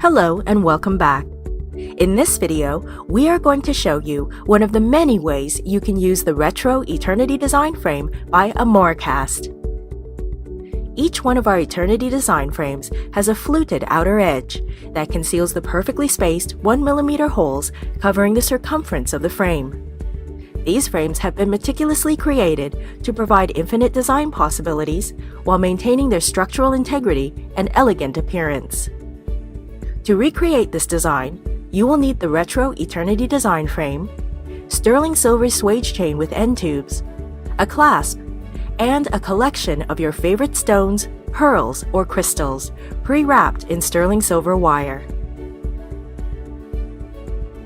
Hello and welcome back. In this video, we are going to show you one of the many ways you can use the Retro Eternity Design Frame by Amoracast. Each one of our Eternity Design Frames has a fluted outer edge that conceals the perfectly spaced 1mm holes covering the circumference of the frame. These frames have been meticulously created to provide infinite design possibilities while maintaining their structural integrity and elegant appearance. To recreate this design, you will need the Retro Eternity Design Frame, sterling silver swage chain with end tubes, a clasp, and a collection of your favorite stones, pearls, or crystals, pre-wrapped in sterling silver wire.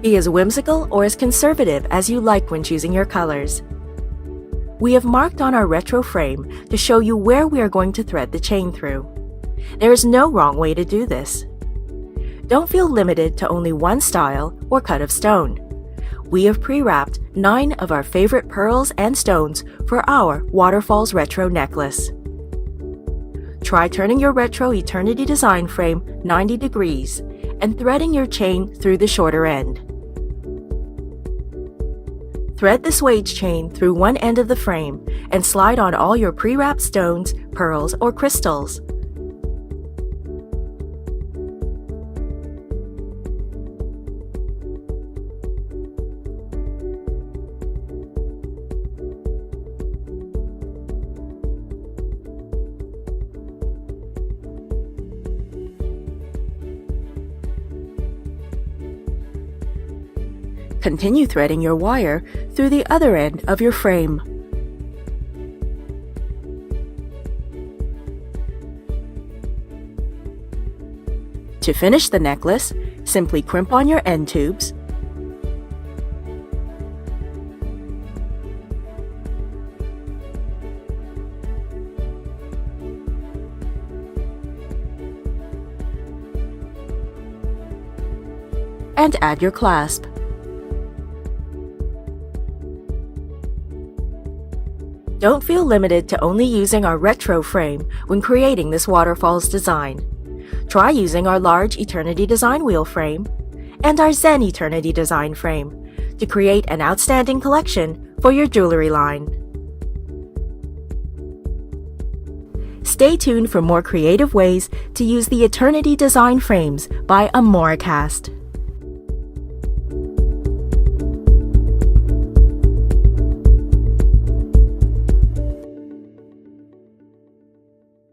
Be as whimsical or as conservative as you like when choosing your colors. We have marked on our retro frame to show you where we are going to thread the chain through. There is no wrong way to do this. Don't feel limited to only one style or cut of stone. We have pre-wrapped 9 of our favorite pearls and stones for our Waterfalls retro necklace. Try turning your Retro Eternity Design Frame 90 degrees and threading your chain through the shorter end. Thread the swage chain through one end of the frame and slide on all your pre-wrapped stones, pearls, or crystals. Continue threading your wire through the other end of your frame. To finish the necklace, simply crimp on your end tubes, and add your clasp. Don't feel limited to only using our retro frame when creating this Waterfalls design. Try using our large Eternity Design Wheel frame and our Zen Eternity Design Frame to create an outstanding collection for your jewelry line. Stay tuned for more creative ways to use the Eternity Design Frames by Amoracast.